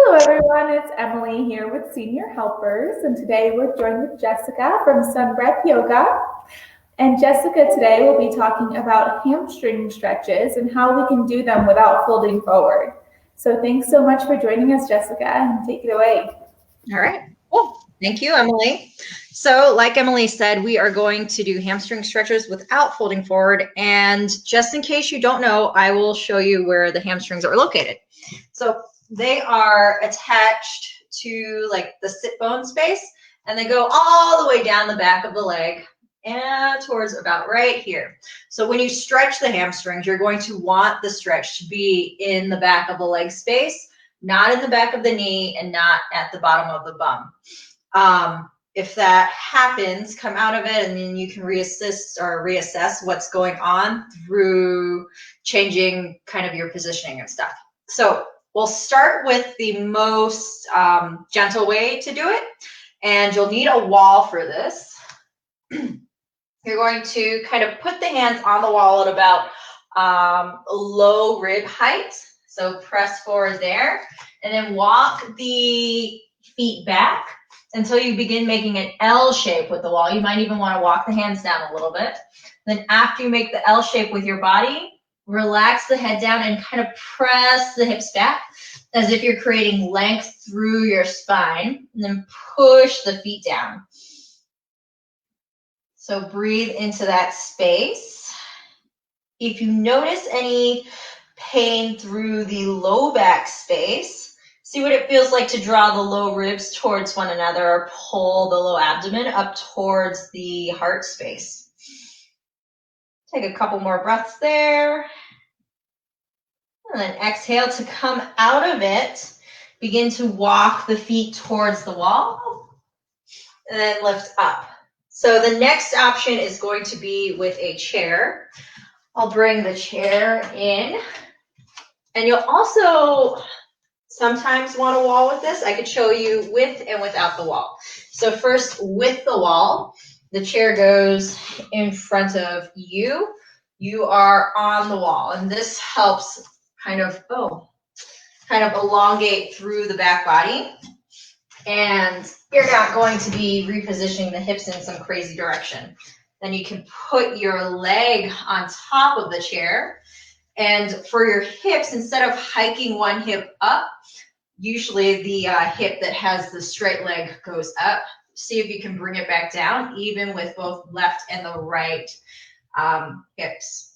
Hello everyone, it's Emily here with Senior Helpers, and today we're joined with Jessica from Sunbreath Yoga. And Jessica today will be talking about hamstring stretches and how we can do them without folding forward. So thanks so much for joining us, Jessica, and take it away. All right, cool. Thank you, Emily. So like Emily said, we are going to do hamstring stretches without folding forward. And just in case you don't know, I will show you where the hamstrings are located. So they are attached to like the sit bone space, and they go all the way down the back of the leg and towards about right here. So when you stretch the hamstrings, you're going to want the stretch to be in the back of the leg space, not in the back of the knee and not at the bottom of the bum. If that happens, come out of it, and then you can reassess what's going on through changing kind of your positioning and stuff. So we'll start with the most gentle way to do it, and you'll need a wall for this. You're going to kind of put the hands on the wall at about low rib height. So press forward there, and then walk the feet back until you begin making an L shape with the wall. You might even want to walk the hands down a little bit. Then after you make the L shape with your body, relax the head down and kind of press the hips back as if you're creating length through your spine, and then push the feet down. So breathe into that space. If you notice any pain through the low back space, see what it feels like to draw the low ribs towards one another, or pull the low abdomen up towards the heart space. Take a couple more breaths there. And then exhale to come out of it. Begin to walk the feet towards the wall, and then lift up. So the next option is going to be with a chair. I'll bring the chair in, and you'll also sometimes want a wall with this. I could show you with and without the wall. So first, with the wall, the chair goes in front of you. You are on the wall, and this helps kind of elongate through the back body. And you're not going to be repositioning the hips in some crazy direction. Then you can put your leg on top of the chair. And for your hips, instead of hiking one hip up, usually the hip that has the straight leg goes up. See if you can bring it back down, even with both left and the right hips.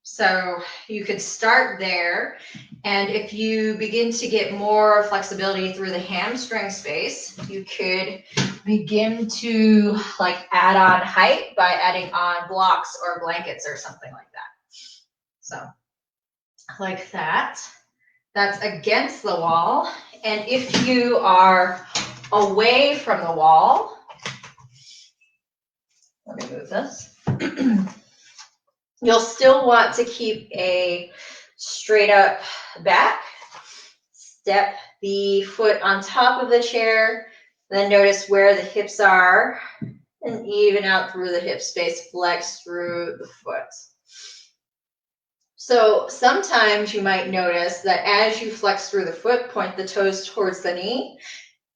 So you could start there. And if you begin to get more flexibility through the hamstring space, you could begin to like add on height by adding on blocks or blankets or something like that. So like that. That's against the wall. And if you are away from the wall, let me move this. You'll still want to keep a straight up back. Step the foot on top of the chair. Then notice where the hips are, and even out through the hip space, flex through the foot. So sometimes you might notice that as you flex through the foot, point the toes towards the knee,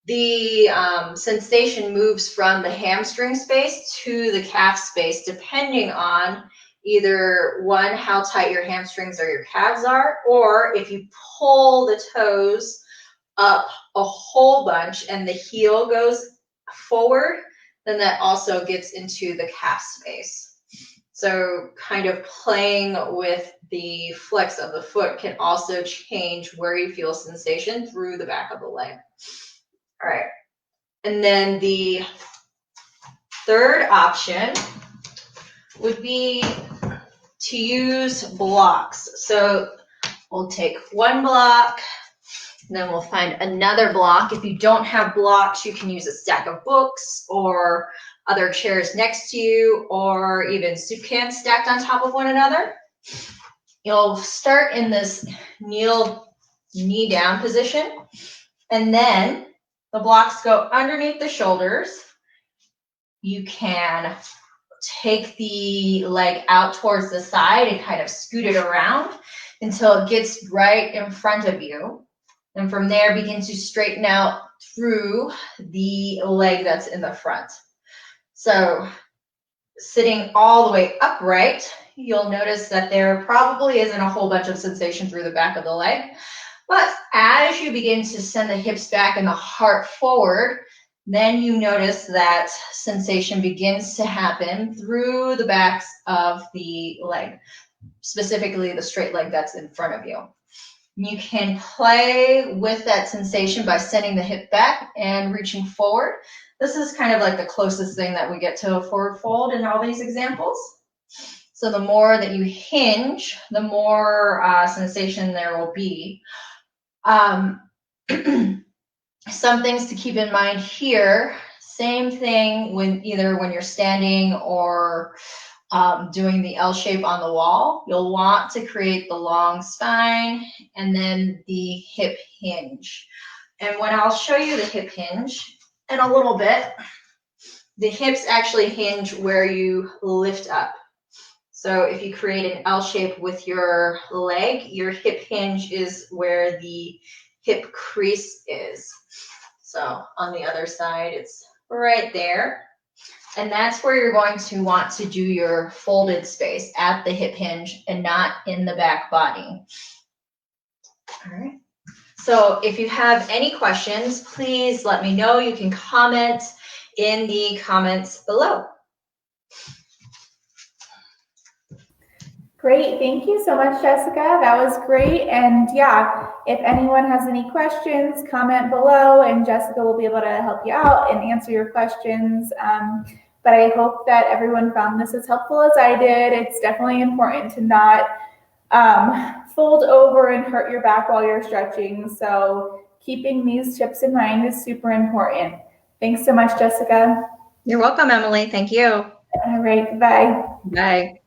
the sensation moves from the hamstring space to the calf space, depending on either one, how tight your hamstrings or your calves are, or if you pull the toes up a whole bunch and the heel goes forward, then that also gets into the calf space. So kind of playing with the flex of the foot can also change where you feel sensation through the back of the leg. All right. And then the third option would be to use blocks. So we'll take one block, and then we'll find another block. If you don't have blocks, you can use a stack of books or other chairs next to you, or even soup cans stacked on top of one another. You'll start in this knee down position, and then the blocks go underneath the shoulders. You can take the leg out towards the side and kind of scoot it around until it gets right in front of you. And from there, begin to straighten out through the leg that's in the front. So sitting all the way upright, you'll notice that there probably isn't a whole bunch of sensation through the back of the leg. But as you begin to send the hips back and the heart forward, then you notice that sensation begins to happen through the backs of the leg, specifically the straight leg that's in front of you. You can play with that sensation by sending the hip back and reaching forward. This is kind of like the closest thing that we get to a forward fold in all these examples. So the more that you hinge, the more sensation there will be. Some things to keep in mind here, same thing when you're standing or doing the L shape on the wall. You'll want to create the long spine and then the hip hinge. And when I'll show you the hip hinge in a little bit, the hips actually hinge where you lift up. So if you create an L shape with your leg, your hip hinge is where the hip crease is. So on the other side, it's right there. And that's where you're going to want to do your folded space, at the hip hinge and not in the back body. All right. So if you have any questions, please let me know. You can comment in the comments below. Great. Thank you so much, Jessica. That was great. And yeah, if anyone has any questions, comment below and Jessica will be able to help you out and answer your questions. But I hope that everyone found this as helpful as I did. It's definitely important to not fold over and hurt your back while you're stretching. So keeping these tips in mind is super important. Thanks so much, Jessica. You're welcome, Emily. Thank you. All right. Bye. Bye.